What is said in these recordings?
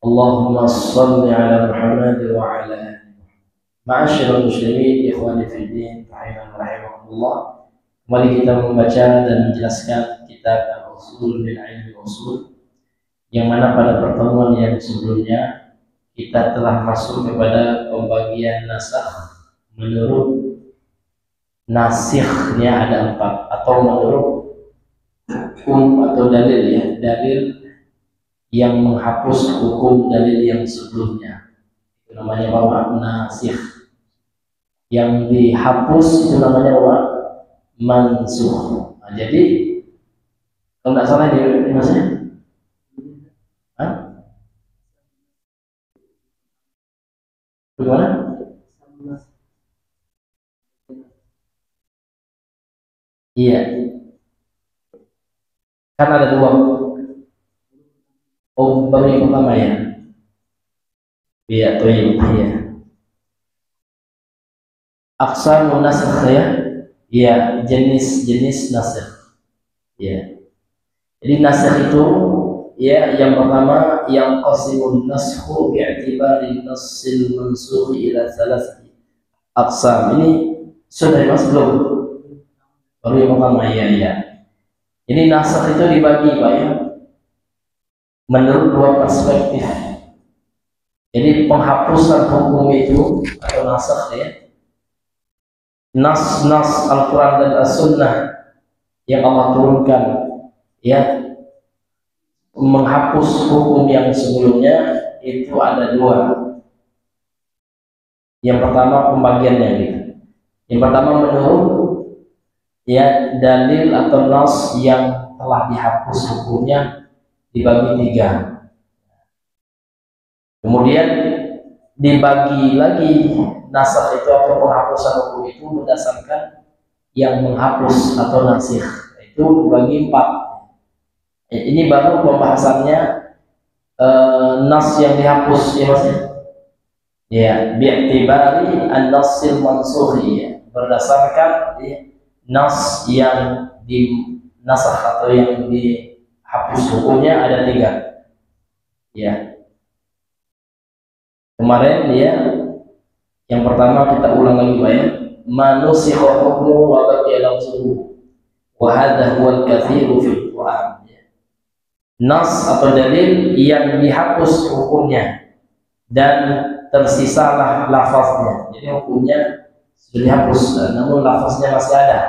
Allahumma salli ala Muhammad wa ala ali Ma'asyiral muslimin, ikhwani fi din, rahimakumullah. Kembali kita membaca dan menjelaskan kitab Al-Usul min Ilmi Usul, yang mana pada pertemuan yang sebelumnya kita telah masuk kepada pembagian nasakh menurut nasikhnya ada 4, atau menurut hukum atau dalil, ya, dalil yang menghapus hukum dalil yang sebelumnya. Itu namanya bahwa nasikh. Yang dihapus itu namanya bahwa mansukh. Nah, jadi kalau tidak salah di maksudnya, bagaimana? Iya, kan ada 2. Oh, baru yang pertama ya. Iya, iya. Aqsamun nasikh ya. Iya, jenis-jenis nasikh. Ya. Jadi nasikh itu ya, yang pertama yang qasimun naskhu bi'tibari nassil mansukh ila thalathati aqsam. Ini sudah Mas belum? Baru yang pertama, iya. Jadi nasikh itu dibagi, Pak, ya, menurut 2 perspektif. Jadi penghapusan hukum itu atau nasikh ya, nas Al-Quran dan As-Sunnah yang Allah turunkan ya, menghapus hukum yang sebelumnya, itu ada 2. Yang pertama pembagiannya gitu. Yang pertama menurut ya dalil atau nas yang telah dihapus hukumnya dibagi 3. Kemudian dibagi lagi nasakh itu atau penghapusan hukum itu berdasarkan yang menghapus atau nasikh, itu dibagi 4. Ini baru pembahasannya nas yang dihapus ya maksudnya. Ya, bi'tibari an-nassil mansukhi ya, berdasarkan ya, nas yang dinasakh atau yang dihapus hukumnya ada 3. Ya. Kemarin ya, yang pertama kita ulang lagi, Pak, ya. Manusikha hukmu wa baqiya lafzuhu wa hadha huwa al-katsiru fil Qur'an. Nas atau dalil yang dihapus hukumnya dan tersisalah lafaznya. Jadi hukumnya sudah dihapus, namun lafaznya masih ada.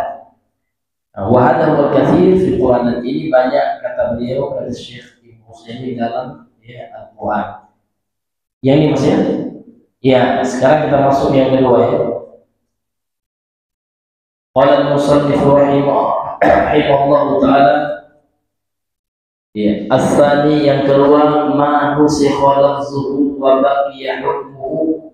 Wa hadha huwa al-katsir fil Qur'an. Dan ini banyak kata beliau, kata Syekh Ibnu Utsaimin dalam ya Al-Qur'an. Yang ini maksudnya? Ya, sekarang kita masuk yang kedua ya. Qala al-musannif rahimahullah ta'ala. Ya, as-tsani yang kedua, ma nusikha lafzuhu wa baqiya hukmuhu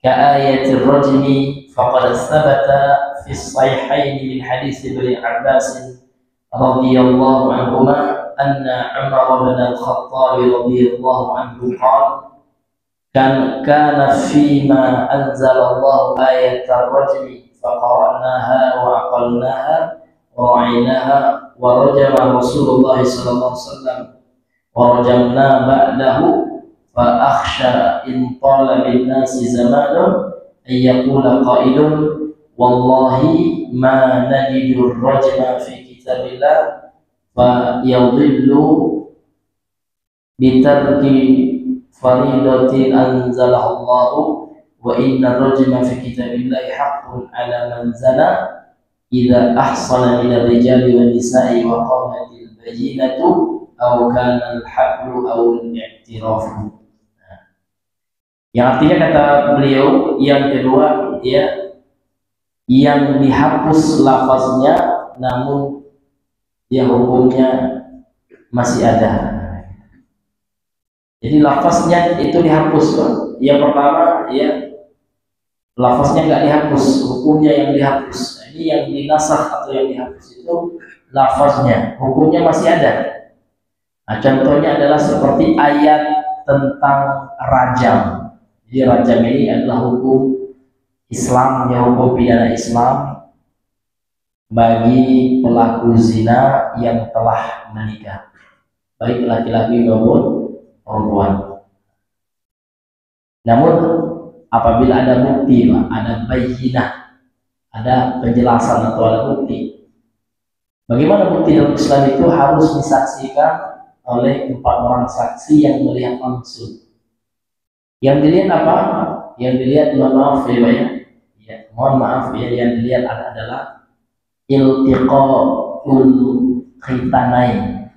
ka ayatir rajmi faqad thabata fi as-sahihain min hadits Ibn Abbas radhiyallahu anhuma anna Umar bin al-Khattab radhiyallahu anhu qala كان فيما أنزل الله آية الرجم فقرأناها وعقلناها ورعيناها ورجم رسول الله صلى الله عليه وسلم ورجمنا بعده فأخشى إن طال بالناس زمان أن يقول قائل والله ما نجد الرجم في كتاب الله فيضل بترك faridatin anzalallahu wa inna rajma fi kitabillahi haqqun ala man zana idza ahsana min ar-rijali wan nisa'i wa qamatil bayyinatu aw kana al-hablu aw al-i'tirafu. Yang artinya kata beliau yang kedua ya, yang dihapus lafaznya namun yang hukumnya masih ada. Jadi lafaznya itu dihapus, Pak. Yang pertama ya, lafaznya nggak dihapus, hukumnya yang dihapus. Nah, ini yang dinasakh atau yang dihapus itu lafaznya, hukumnya masih ada. Nah, contohnya adalah seperti ayat tentang rajam. Jadi rajam ini adalah hukum Islam, ya, hukum pidana Islam bagi pelaku zina yang telah menikah, baik laki-laki maupun perempuan. Namun apabila ada bukti, ada bayyinah, ada penjelasan atau ada bukti. Bagaimana bukti dalam Islam itu harus disaksikan oleh 4 orang saksi yang melihat langsung. Yang dilihat apa? Yang dilihat, mohon maaf ya, mohon maaf ya, yang dilihat adalah iltiqaul khitanain,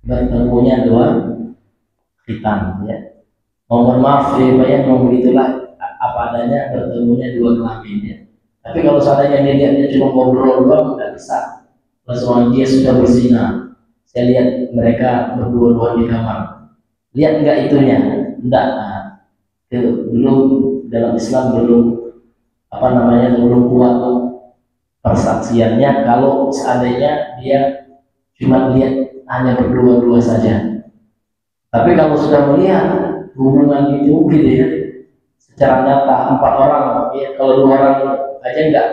bertemunya 2 khitan ya. Mohon maaf ya, mau begitulah apa adanya, bertemunya 2 kelamin ya. Tapi kalau seandainya dilihatnya cuma ngobrol doang, nggak bisa. Kalau dia sudah berzina, saya lihat mereka berdua-dua di kamar, lihat nggak itunya? Enggak. Belum, dalam Islam belum belum kuat persaksiannya kalau seandainya dia cuma lihat hanya berdua-dua saja. Tapi kalau sudah melihat hubungan itu gitu ya, secara nyata 4 orang ya, kalau 2 orang aja enggak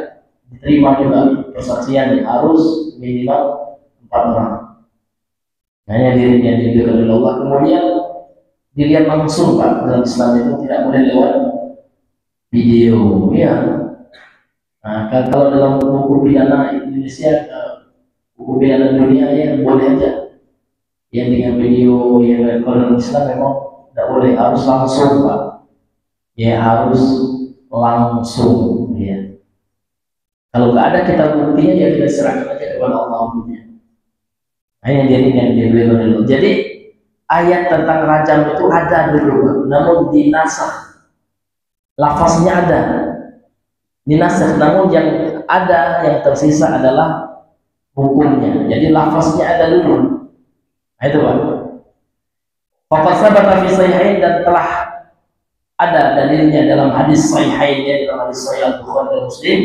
diterima juga persaksiannya, harus minimal 4 orang. Hanya dirinya diberikan oleh Allah, kemudian dilihat langsung Pak. Dalam Islam itu tidak boleh lewat video ya. Nah, kalau dalam hukum pidana Indonesia, hukum pidana dunia ya boleh aja ya dengan video ya. Kalau dalam Islam memang tidak boleh, harus langsung Pak ya, harus langsung ya. Kalau nggak ada kita buktinya ya kita serahkan aja kepada Allah punya. Hanya jadi yang diberikan dulu. Jadi ayat tentang rajam itu ada dulu, namun dinasakh. Lafaznya ada, dinasakh, namun yang ada, yang tersisa adalah hukumnya. Jadi lafaznya ada dulu. Nah, itu Pak. Faqad sabata fi sahihain, dan telah ada dalilnya dalam hadis sahihain ya, dalam hadis sahih Al-Bukhari dan Muslim.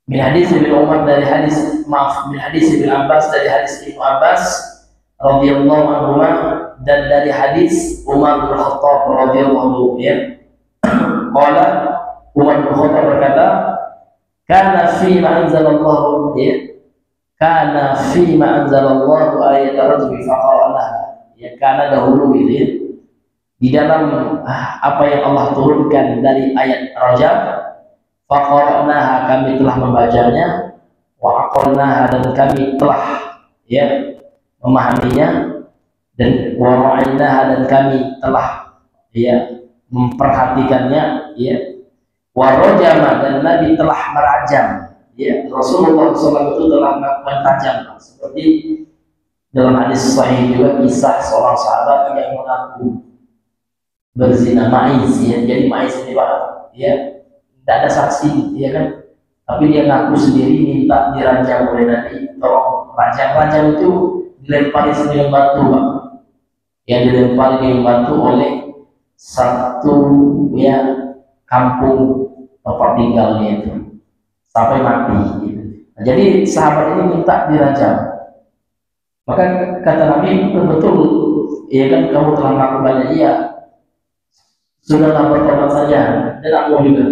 Min hadis Ibnu Umar, dari hadis min hadis Ibnu Abbas, dari hadis Ibnu Abbas radhiyallahu anhu, dan dari hadis Umar bin Khattab radhiyallahu anhu ya. Qala, Umar bin Khattab berkata, kana fi ma anzalallahu ya, kana fi ma anzalallahu ayat ar-rajmi faqala ya, karena dahulu gitu ya, di dalam apa yang Allah turunkan dari ayat rajam, faqara'naha, kami telah membacanya, wa aqalnaha, dan kami telah ya memahaminya, dan wa ra'aynaha, dan kami telah ya memperhatikannya ya, wa rajama, dan Nabi telah merajam ya, Rasulullah SAW itu telah melakukan rajam, seperti dalam hadis sahih juga kisah seorang sahabat yang mengaku berzina, Maiz ya. Jadi Maiz ini Pak ya, tidak ada saksi ya kan, tapi dia ngaku sendiri minta dirajam oleh Nabi. Tolong rajam itu dilempari dengan batu Pak, yang dilempari dengan batu oleh satu ya kampung tempat tinggalnya itu sampai mati gitu. Nah, jadi sahabat ini minta dirajam, maka kata Nabi, betul ya kan kamu telah melakukannya. Iya, sudahlah bertobat saja, dan aku juga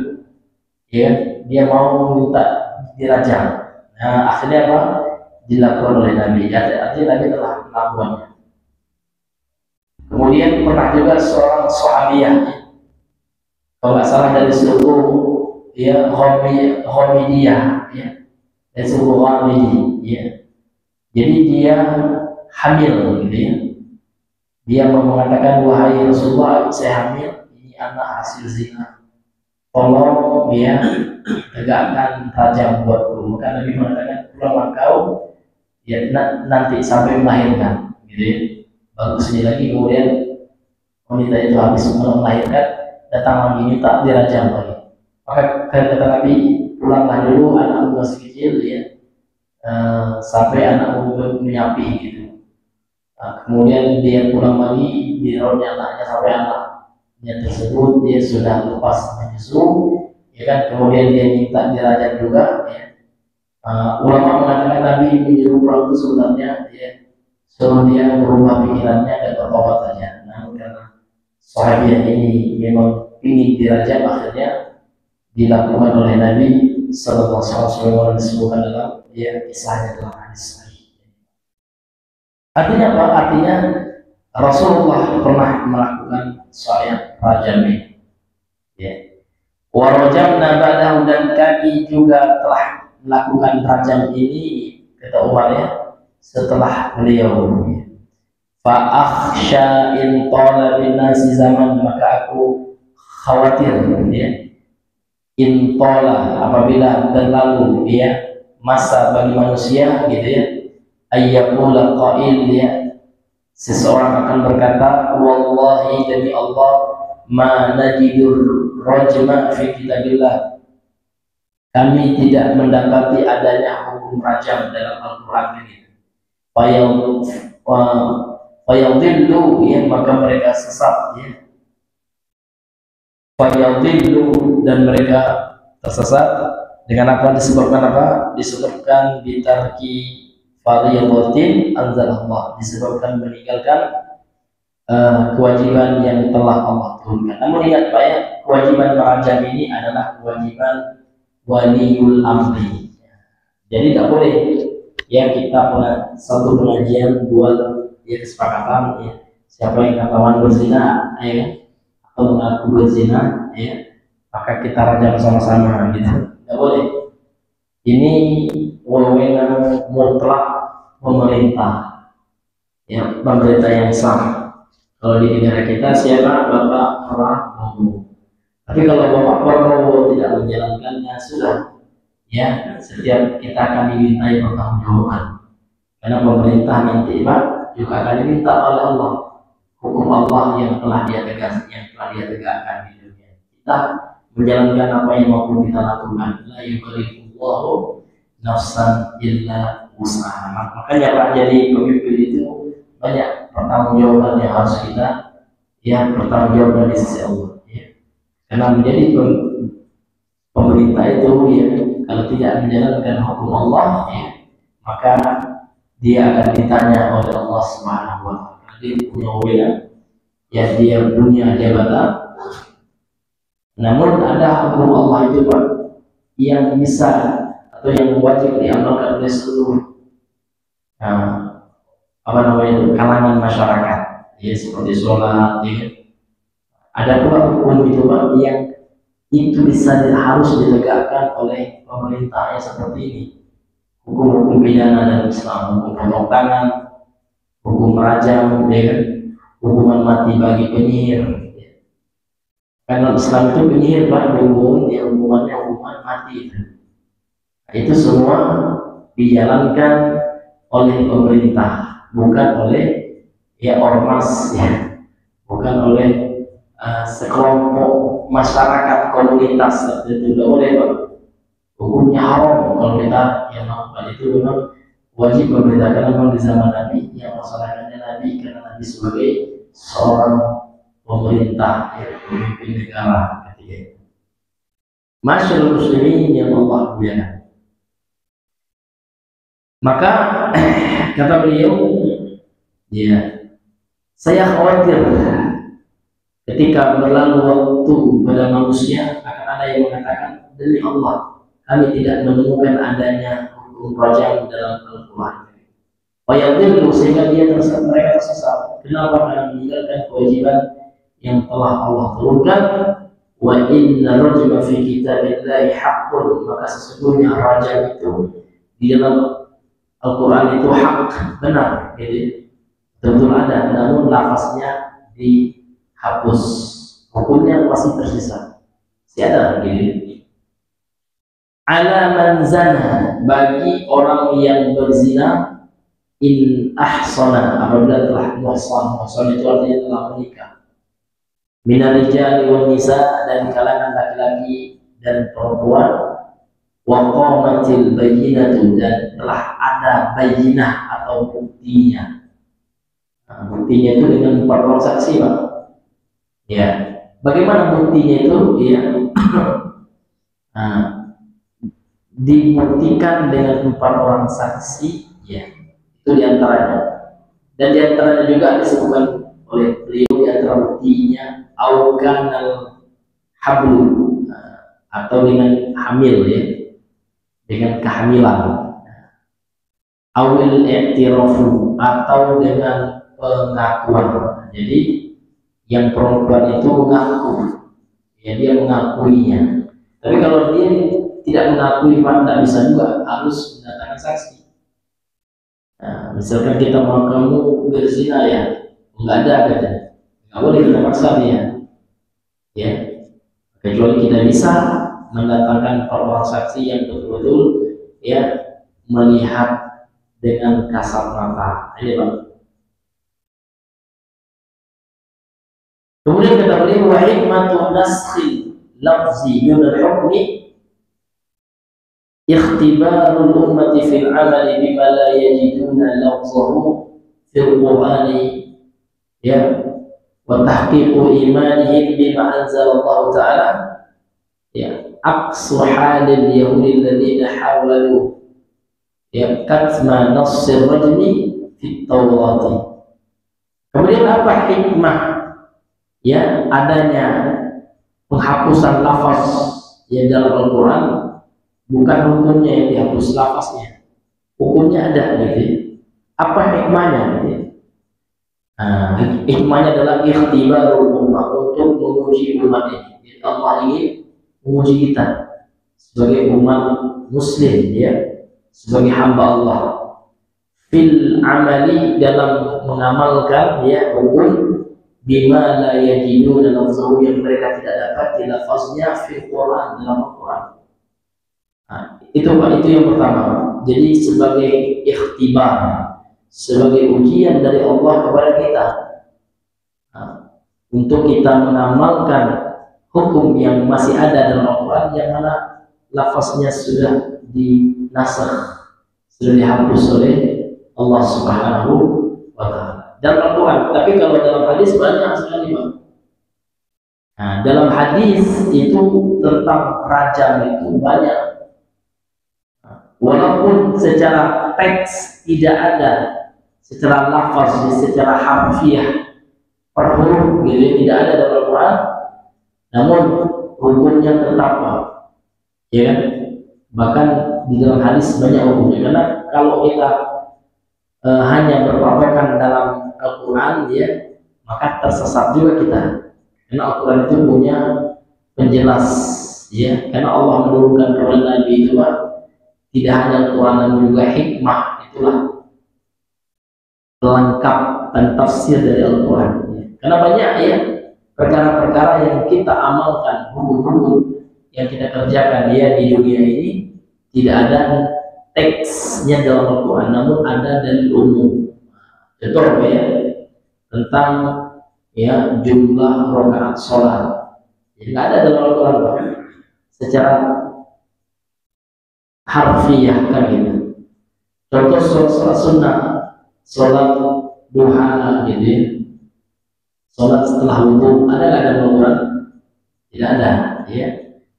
ya, dia mau minta dirajam. Nah, akhirnya apa? Dilakukan oleh Nabi. Artinya Nabi telah melakukannya. Kemudian pernah juga seorang sahabiah, kalau nggak salah dari suku ya Hamidiyah ya, dari suku Hamidi ya. Jadi dia hamil gitu ya. Dia mengatakan, wahai Rasulullah, saya hamil, ini anak hasil zina, tolong ya tegakkan rajam buatku. Maka Nabi mengatakan, pulanglah kau ya nanti sampai melahirkan gitu ya. Baru kesini lagi, kemudian wanita itu habis melahirkan, datang lagi minta dirajam lagi. Maka kata Nabi, pulanglah dulu, anakmu masih kecil ya, sampai anakmu menyapi gitu. Nah, kemudian dia pulang lagi, dirawatnya anaknya sampai anaknya tersebut dia sudah lepas menyusu ya kan. Kemudian dia minta dirajam juga ya. Ulama mengatakan Nabi menyuruh pulang itu sebenarnya ya, suruh dia berubah pikirannya dan bertobat saja. Nah, karena sahabat ini memang ingin dirajam, akhirnya dilakukan oleh Nabi sallallahu alaihi wasallam, disebutkan dalam ya kisahnya dalam hadis. Artinya apa? Artinya Rasulullah pernah melakukan sholat rajam ini. Ya. Wa rajamna ba'dahu, dan kami juga telah melakukan rajam ini, kata Umar ya, setelah beliau. Fa akhsha in tala bin nasi zaman, maka aku khawatir ya, in tala, apabila berlalu ya masa bagi manusia gitu ya, ayyaqula qail ya, seseorang akan berkata, wallahi demi Allah, ma najidur rajma fi kitabillah, kami tidak mendapati adanya hukum rajam dalam Al-Quran ini. Fayadillu ya, maka mereka sesat ya. Fayadillu, dan mereka tersesat dengan apa? Disebabkan apa? Disebabkan bitarki fardhiyatin anzalallah, disebabkan meninggalkan kewajiban yang telah Allah turunkan. Namun ingat Pak ya, kewajiban merajam ini adalah kewajiban waliul amri. Jadi tidak boleh ya kita punya satu pengajian buat ya kesepakatan ya, siapa yang ketahuan berzina ya atau mengaku berzina ya, maka kita rajam sama-sama gitu. Tidak boleh. Ini wewenang mutlak pemerintah ya, pemerintah yang sah. Kalau di negara kita siapa? Bapak Prabowo. Tapi kalau Bapak Prabowo tidak menjalankannya, sudah ya, setiap kita akan dimintai pertanggungjawaban, karena pemerintah nanti Pak juga akan diminta oleh Allah hukum Allah yang telah dia tegakkan di dunia. Kita menjalankan apa yang mampu kita lakukan. La yukallifullahu nafsan illa wus'aha. Makanya Pak, jadi pemimpin itu banyak pertanggungjawaban yang harus kita ya pertanggungjawaban di sisi Allah ya. Karena menjadi pemerintah itu ya, kalau tidak menjalankan hukum Allah ya, maka dia akan ditanya oleh Allah Subhanahu wa taala. Dia punya wewenang ya, dia punya jabatan. Namun ada hukum Allah itu Pak yang bisa atau yang wajib diamalkan oleh seluruh apa namanya itu kalangan masyarakat ya, seperti sholat ya. Ada pula hukum itu Pak yang itu harus ditegakkan oleh pemerintah yang seperti ini. Hukum-hukum pidana dalam Islam, hukum potong tangan, hukum rajam ya kan, hukuman mati bagi penyihir ya. Karena Islam itu penyihir Pak, ya, hukumannya hukuman mati itu semua dijalankan oleh pemerintah, bukan oleh ya ormas ya, bukan oleh sekelompok masyarakat komunitas tertentu. Tidak boleh Pak, hukumnya haram kalau kita yang melakukan itu. Memang wajib pemerintah, karena memang di zaman Nabi yang melaksanakannya Nabi, karena Nabi sebagai seorang pemerintah ya, pemimpin negara ketika itu. Masyaallah muslimin yang Allah muliakan. Maka kata beliau, ya, saya khawatir ketika berlalu waktu pada manusia akan ada yang mengatakan, demi Allah, kami tidak menemukan adanya hukum rajam dalam Al-Quran. Fayadillu, sehingga mereka tersesat. Kenapa? Karena meninggalkan kewajiban yang telah Allah turunkan. Wa inna rajma fi kitabillahi haqqun, maka sesungguhnya rajam itu di dalam Al-Quran itu hak, benar, jadi betul ada, namun lafaznya dihapus, hukumnya masih tersisa. Siapa gitu? Ala man zana, bagi orang yang berzina, in ahsana, apabila telah muhsan itu artinya telah menikah, minar rijali wan nisa, dan kalangan laki-laki dan perempuan, wa qamatil bayyinatu, dan telah ada bayyinah atau buktinya. Buktinya itu dengan 4 orang saksi Pak. Ya, bagaimana buktinya itu? Ya, dibuktikan dengan 4 orang saksi. Ya, itu diantaranya. Dan diantaranya juga disebutkan oleh beliau, diantara buktinya aukanal hablu, atau dengan hamil ya, dengan kehamilan, awil i'tirafu, atau dengan pengakuan. Jadi yang perempuan itu mengaku ya dia mengakuinya. Tapi kalau dia tidak mengakui, maka tidak bisa juga, harus mendatangkan saksi. Nah, misalkan kita mau kamu berzina ya, nggak ada katanya, nggak boleh kita paksa dia, ya. Kecuali kita bisa mendatangkan orang saksi yang betul-betul ya melihat dengan kasat mata. Ini bang. Kemudian kata beliau, wa hikmatu naskhi lafzi min al-hukmi ikhtibarul ummati fil amali bima la yajiduna lafzahu fil qur'ani ya wa tahqiqu imanihim bima anzalallahu ta'ala ya aqsu halil yahudi alladhina hawalu ya katma nassir rajmi fit tawrati. Kemudian apa hikmah ya adanya penghapusan lafaz yang dalam Al-Quran? Bukan hukumnya yang dihapus lafaznya, hukumnya ada gitu. Apa hikmahnya gitu? Hikmahnya adalah ikhtibarul ummah, untuk menguji umat ini. Jadi Allah ingin menguji kita sebagai umat muslim ya, sebagai hamba Allah fil amali, dalam mengamalkan ya hukum bima la yajiduna lafzahu, yang mereka tidak dapat di lafaznya fil Quran, dalam Al-Quran. Itu yang pertama. Jadi sebagai ikhtibar, sebagai ujian dari Allah kepada kita, untuk kita mengamalkan hukum yang masih ada dalam Al-Quran, yang mana lafaznya sudah dinasakh, sudah dihapus oleh Allah Subhanahu wa Ta'ala dalam Al-Quran. Tapi kalau dalam hadis banyak sekali, Bang. Dalam hadis itu tentang rajam itu banyak. Walaupun secara teks tidak ada, secara lafaz, secara harfiah per huruf gitu, tidak ada dalam Al-Quran, namun hukumnya tetap, ya kan? Bahkan di dalam hadis banyak hukumnya. Karena kalau kita hanya berpatokan dalam Al-Quran, ya, maka tersesat juga kita. Karena Al-Quran itu punya penjelas, ya. Karena Allah menurunkan kepada Nabi itu, tidak hanya Al-Quran, namun juga hikmah, itulah pelengkap dan tafsir dari Al-Quran. Karena banyak ya perkara-perkara yang kita amalkan, hukum-hukum yang kita kerjakan ya di dunia ini, tidak ada teksnya dalam Al-Quran, namun ada dari umum. Contoh ya tentang ya jumlah rakaat sholat, tidak ada dalam Al-Quran secara harfiah kan gitu. Contoh sholat sunnah, sholat duha gitu ya, sholat setelah wudhu, ada nggak dalam Al-Quran? Tidak ada ya,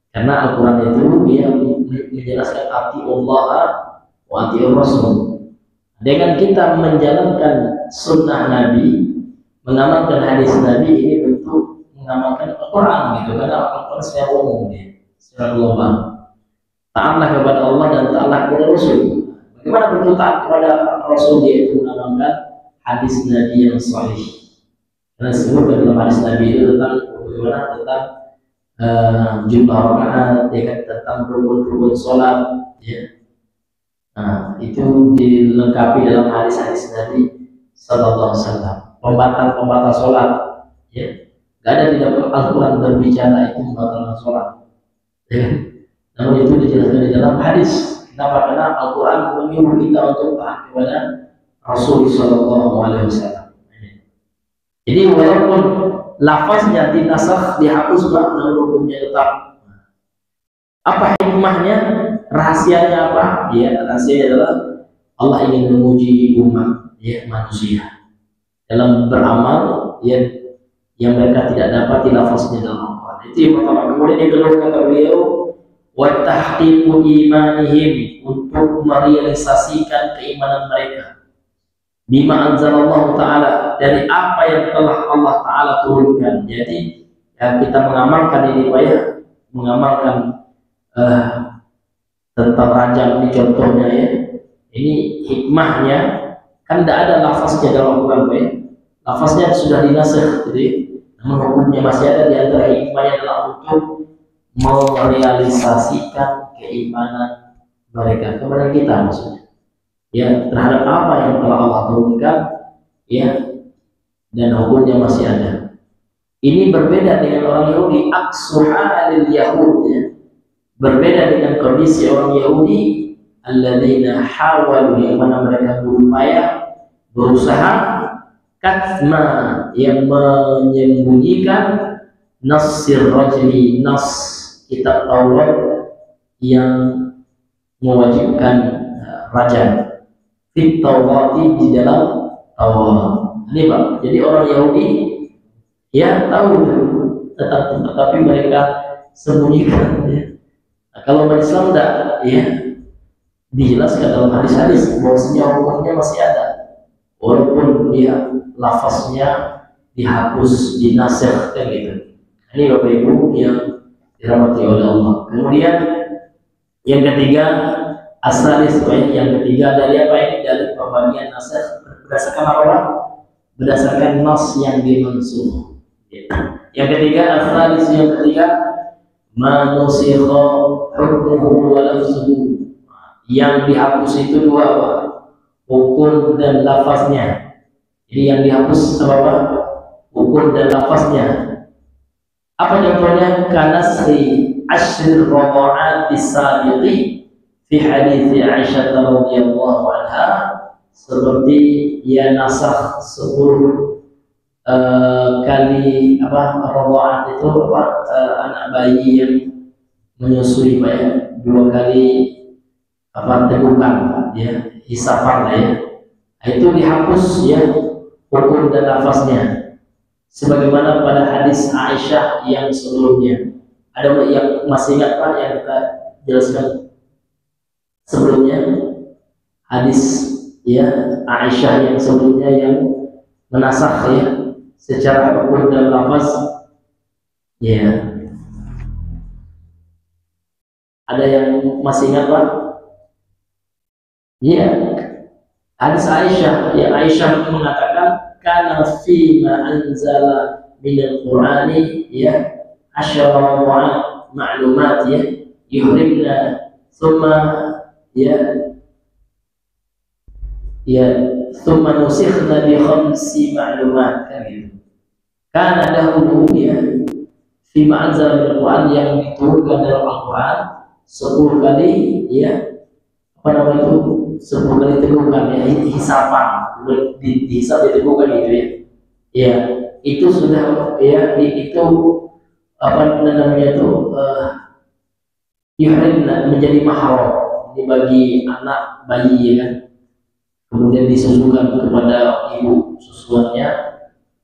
karena Al-Quran itu dia menjelaskan ati Allah wa ati Rasul. Dengan kita menjalankan sunnah Nabi, mengamalkan hadis Nabi, ini bentuk mengamalkan Al-Quran gitu, karena Al-Quran secara umum ya, secara global. Taatlah kepada Allah dan taatlah kepada Rasul. Bagaimana bentuk taat kepada Rasul? Yaitu mengamalkan hadis Nabi yang sahih. Karena disebutkan dalam hadis Nabi itu tentang bagaimana tentang jumlah rakaat, ya kan, tentang rukun-rukun sholat, ya. Itu dilengkapi dalam hadis-hadis Nabi Sallallahu Alaihi Wasallam. Pembatal sholat, ya. Gak ada di dalam Al-Quran berbicara itu pembatal sholat, ya. Namun itu dijelaskan di dalam hadis. Kenapa? Karena Al-Quran menyuruh kita untuk taat kepada Rasul Sallallahu Alaihi Wasallam. Jadi walaupun lafaznya dinasakh, dihapus, namun hukumnya tetap. Apa hikmahnya? Rahasianya apa? Ya, rahasianya adalah Allah ingin menguji umat ya manusia dalam beramal yang mereka tidak dapat lafaznya dalam Al-Quran. Itu yang pertama. Kemudian yang kedua kata beliau, wa tahqiqu imanihim, untuk merealisasikan keimanan mereka bima anzalallahu ta'ala, dari apa yang telah Allah ta'ala turunkan. Jadi ya, kita mengamalkan ini Pak ya, mengamalkan tentang rajam ini contohnya ya, ini hikmahnya kan tidak ada lafaznya dalam Al-Quran Pak ya, lafaznya sudah dinasakh gitu ya. namun hukumnya masih ada. Di antara hikmahnya adalah untuk merealisasikan keimanan mereka kepada kita, maksudnya ya, terhadap apa yang telah Allah turunkan, ya, dan hukumnya masih ada. Ini berbeda dengan orang Yahudi, aksuhalil Yahud, ya. Berbeda dengan kondisi orang Yahudi, alladzina hawalu, yang mana mereka berupaya, berusaha, katma, yang menyembunyikan nasir rajli, nas kitab Taurat yang mewajibkan rajam, fit Taurati, di dalam Taurat. Ini Pak, jadi orang Yahudi ya tahu, tetapi mereka sembunyikan, ya. Nah, kalau umat Islam tidak, ya, dijelaskan dalam hadis-hadis bahwasanya hukumnya masih ada, walaupun ya lafaznya dihapus, dinasih, kan gitu. Ini Bapak Ibu yang dirahmati oleh Allah. Kemudian yang ketiga, asalis, yang ketiga dari apa ini? Dari pembagian nasih berdasarkan apa? Berdasarkan nas yang dimansuh. Yang ketiga, asalis, yang ketiga, manusikha hukmuhu wa lafzuhu. Yang dihapus itu dua, apa? Hukum dan lafaznya. Jadi yang dihapus apa? Hukum dan lafaznya. Apa contohnya? Kanasri ashri radha'ati sabiqi fi hadits Aisyah radhiyallahu anha, seperti ya nasakh 10 kali apa, radha'at itu apa, anak bayi yang menyusui, Pak, ya, 2 kali apa, tegukan, ya, hisapan, ya. Itu dihapus, ya, hukum dan lafaznya, sebagaimana pada hadis Aisyah yang sebelumnya. Ada yang masih ingat, Pak, yang kita jelaskan sebelumnya? Hadis, ya, Aisyah yang sebelumnya yang menasakh, ya, secara hukum dan lafaz, ya. Ada yang masih ingat, Pak? Ya, hadis Aisyah, ya, Aisyah mengatakan kana fi ma anzala min al-Qur'ani, ya, asyara ma'lumat, ya, yuhrimna thumma, ya, thumma nusikhna bi 5 ma'lumat, kan gitu. Kana dahulu, ya, fi ma anzala min al-Qur'an, yang diturunkan dalam Al-Qur'an 10 kali, ya, apa namanya itu, 10 kali tegukan, ya, hisapan, dihisap, ditegukan, gitu, ya. Ya, itu sudah, ya, itu apa namanya itu, yuhrimna, menjadi mahram, ini bagi anak bayi, ya kan, kemudian disusukan kepada ibu susuannya.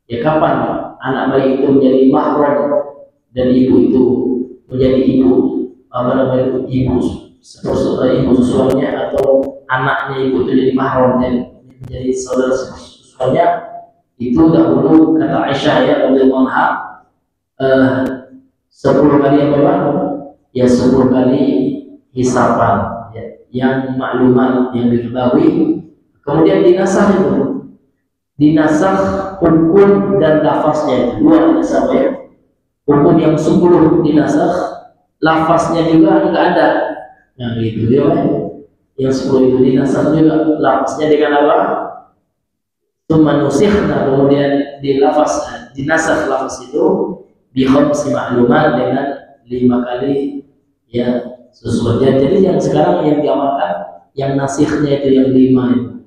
Ya, kapan anak bayi itu menjadi mahram dan ibu itu menjadi ibu, apa namanya itu, ibu susuannya, atau anaknya ibu itu jadi mahram dan menjadi saudara susuannya, itu dahulu kata Aisyah, ya, radhiyallahu anha, 10 kali apa, Pak? Ya, 10 kali hisapan, ya, yang maklumat, yang diketahui. Kemudian dinasakh hukum dan lafaznya, itu 2 dinasakh, ya. Hukum yang 10 dinasakh, lafaznya juga enggak ada. Yang itu, ya, yang 10 itu dinasakh juga, lafaznya dengan apa? Tsumma nusikhna, kemudian dinasakh lafaz itu bi 5 ma'lumat, dengan 5 kali, ya, sesuai. Jadi yang sekarang yang diamalkan yang nasikhnya itu yang 5 itu.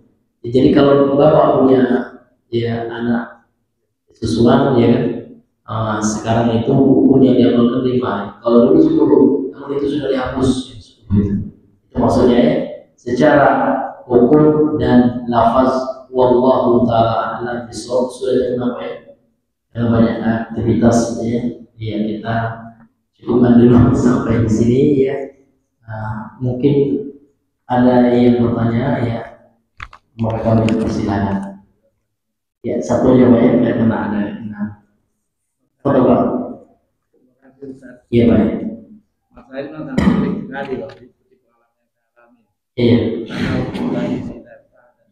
Jadi kalau Bapak punya, ya, anak susuan, ya kan, sekarang itu hukum yang diamalkan 5. Kalau dulu 10, namun itu sudah dihapus, ya, 10 itu maksudnya, ya, secara hukum dan lafaz. Wallahu ta'ala a'lam bishawab. Sudah kenapa, ya, banyak aktivitas, ya, ya, kita cukupkan dulu sampai di sini, ya. Mungkin ada yang bertanya, ya, mereka persilakan. Ya, satu aja, Pak, ya, biar kena ada. Foto, Pak. Iya, Pak. Mas saya kan sering sekali loh ikuti pengalaman yang saya alami. Iya. Karena mulai si data dan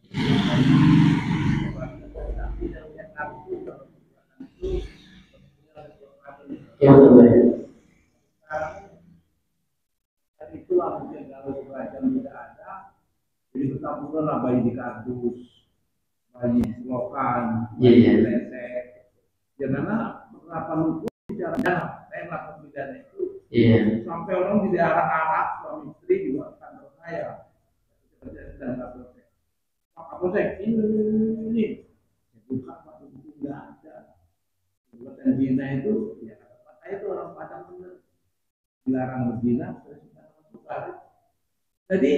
campuran lah bayi di kardus, bayi di selokan, Iya, bayi iya. di lesek. Ya karena penerapan hukum bicaranya saya melakukan pidana itu Iya. sampai orang di daerah Arab suami istri juga kantor saya dan proses. Pak Kapolsek ini bukan Pak itu nggak ada. Perbuatan zina itu ya kata saya itu orang Padang benar dilarang berzina terus kita suka. Jadi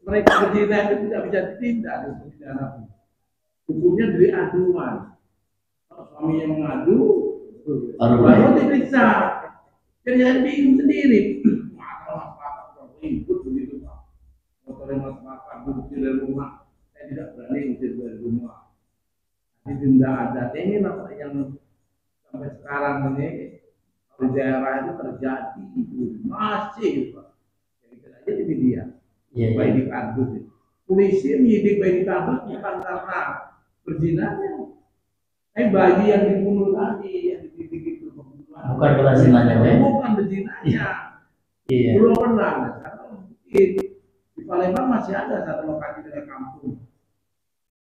mereka berzina itu tidak bisa ditindak di pidana. Hukumnya dari aduan. Kalau suami yang mengadu, baru diperiksa. Jadi saya bingung sendiri. Masalah masyarakat ribut begitu Pak. Motornya masyarakat diusir dari rumah. Saya tidak berani usir dari rumah. Jadi tidak ada. Ini yang sampai sekarang ini di daerah itu terjadi masih Pak. Jadi kita aja di media. Bayi di kardus. Polisi menyidik bayi di kardus bukan karena berzinanya. Bayi yang dibunuh tadi yang dididik itu pembunuhan. Bukan karena zinanya, bukan berzinanya. Iya. Belum pernah. Di Palembang masih ada satu lokasi dari kampung.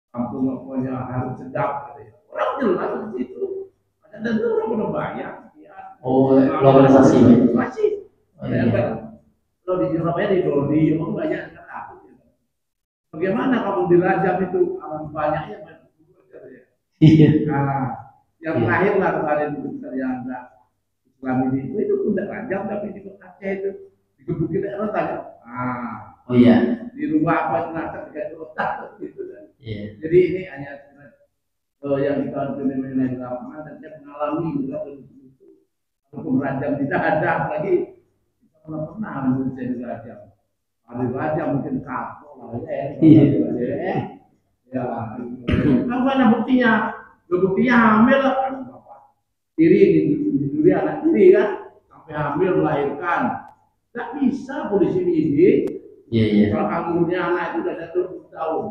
Kampung pokoknya harus sedap. Orang jelas di situ. Ada tuh orang udah banyak. Oh, lokalisasi masih. Kalau di Surabaya di Dodi, orang banyak kan aku. Bagaimana kamu dirajam itu alam banyaknya banyak. Iya. Nah, yang terakhir lah kemarin yang enggak Islam ini itu pun tidak rajam tapi di Aceh itu digebukin orang tanya. Oh iya. Di rumah apa jenazah dekat otak gitu kan. Iya. Jadi ini hanya yang kita mengenai lapangan dan saya mengalami juga itu hukum rajam tidak ada lagi kita pernah menurut saya dirajam. Ada rajam mungkin kapok lah ya. Ya, mana buktinya? Buktinya hamil lah kan bapak. Tiri diri anak tiri kan sampai hamil melahirkan. Tak bisa polisi menyidik. Iya. Kalau umurnya anak itu sudah 20 tahun.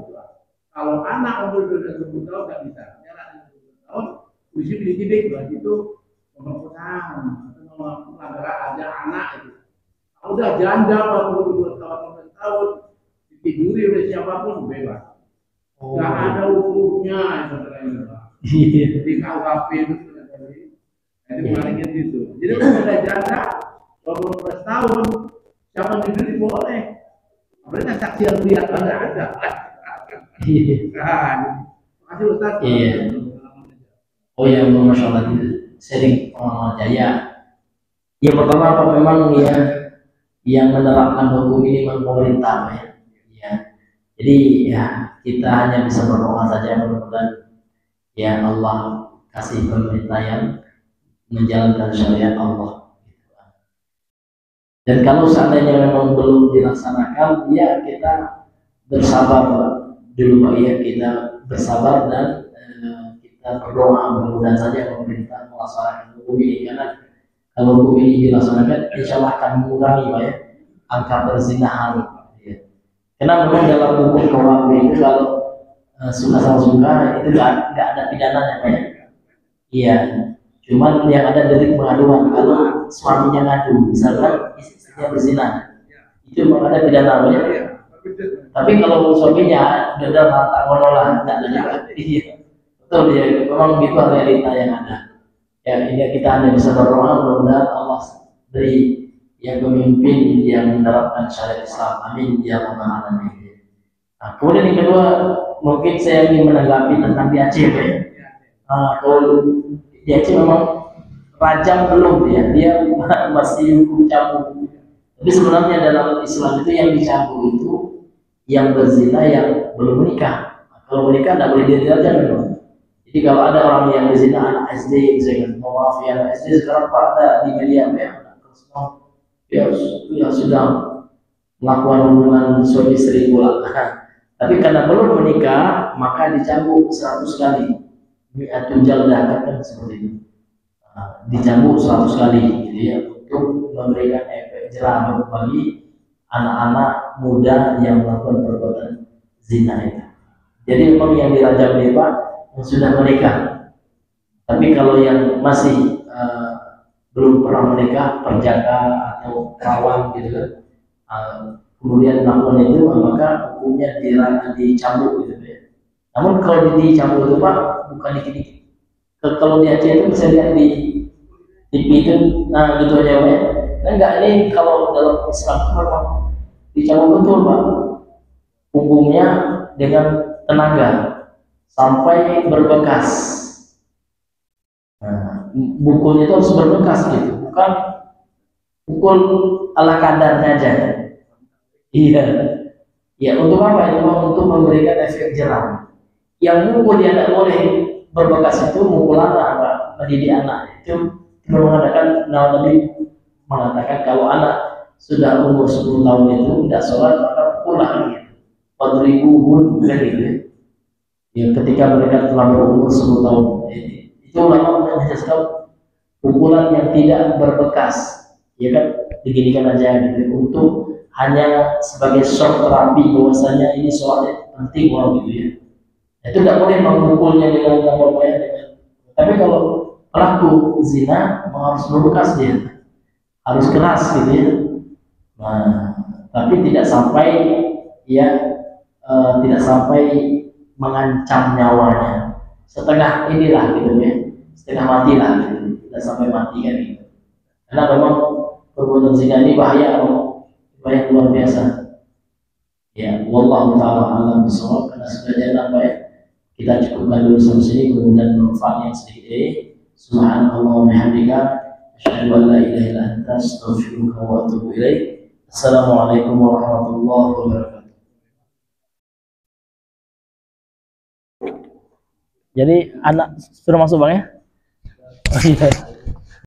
Kalau anak umur sudah 20 tahun tak bisa. Karena 20 tahun polisi menyidik berarti itu pemerkosaan atau pelanggaran aja anak itu. Kalau udah janda 42 tahun ditiduri oleh siapapun bebas. Nggak ada hukumnya di KUHP itu jadi malingin itu. Jadi kalau ada janda 12 tahun siapa yang dibeli boleh. Mereka saksi yang lihat ada. Makasih Ustaz. Iya. Oh ya, Masya Allah, sering pengalaman jaya. Yang pertama apa memang ya yang menerapkan hukum ini memang pemerintah ya. Jadi ya kita hanya bisa berdoa saja mudah-mudahan ya Allah kasih pemerintah yang menjalankan syariat Allah. Dan kalau seandainya memang belum dilaksanakan, ya kita bersabar dulu Pak ya, kita bersabar dan kita berdoa mudah-mudahan saja pemerintah melaksanakan hukum ini, karena kalau hukum ini dilaksanakan, insya Allah akan mengurangi Pak ya angka perzinahan. Karena memang dalam hukum KUHP itu kalau suka sama suka itu nggak ada pidananya Pak ya. Iya, cuman yang ada delik pengaduan. Kalau suaminya ngadu, misalkan istrinya berzina, itu memang ada pidana Pak ya. Tapi kalau suaminya udah mata menolak, nggak ada juga. Iya, betul ya. Memang itu realita yang ada. Ya, ini kita hanya bisa berdoa mudah-mudahan Allah beri yang pemimpin yang menerapkan syariat Islam. Amin ya rabbal alamin. Nah, kemudian yang kedua, mungkin saya ingin menanggapi tentang di Aceh ya. Kalau di Aceh memang rajam belum ya, dia masih hukum cambuk. Tapi sebenarnya dalam Islam itu yang dicambuk itu yang berzina yang belum menikah. Kalau menikah tidak boleh dirajam memang. Jadi kalau ada orang yang berzina anak SD, misalnya, maaf ya anak SD sekarang pada di media ya sudah melakukan hubungan suami istri pula. Tapi karena belum menikah maka dicambuk 100 kali. Mi'atun jaldah kan seperti itu. Dicambuk 100 kali gitu ya, untuk memberikan efek jerah bagi anak-anak muda yang melakukan perbuatan zina itu. Jadi memang yang dirajam ini Pak yang sudah menikah. Tapi kalau yang masih belum pernah menikah, perjaka atau kawan gitu kan, kemudian melakukan itu, maka hukumnya dicambuk gitu ya. Namun kalau dicambuk itu Pak, bukan dikit-dikit. Kalau di Aceh itu bisa lihat di TV itu, nah gitu aja Pak ya. Nah, enggak, ini kalau dalam Islam memang dicambuk betul Pak, punggungnya dengan tenaga sampai berbekas. Nah, bukulnya itu harus berbekas gitu, bukan pukul ala kadarnya aja. Iya, ya untuk apa itu? Untuk memberikan efek jerah. Yang mukul dia tidak boleh berbekas itu mukul anak, Pak, mendidik anak itu mengatakan, Nabi mengatakan kalau anak sudah umur 10 tahun itu tidak sholat maka pulang gitu. Wadribuhun gitu ya. Ya, ketika mereka telah berumur 10 tahun itu ulama menjelaskan pukulan yang tidak berbekas, ya kan, diginikan aja gitu untuk hanya sebagai shock terapi bahwasanya ini sholatnya penting gitu ya. Itu tidak boleh memukulnya dengan apa-apa. Tapi kalau pelaku zina harus berbekas, dia harus keras gitu ya. Nah, tapi tidak sampai ya tidak sampai mengancam nyawanya. Setengah inilah gitu ya, setengah mati lah gitu, tidak sampai mati kan gitu. Karena memang perbuatan zina ini bahaya luar biasa. Ya, wallahu taala alam bisawab. Karena sudah jalan Pak ya, kita cukupkan dulu sampai sini, kemudian manfaat yang sedikit ini. Subhanallah wa bihamdika, asyhadu an la ilaha illa anta, astaghfiruka wa atubu ilaik. Assalamualaikum warahmatullahi wabarakatuh. Jadi anak sudah masuk Bang ya? Oh, iya.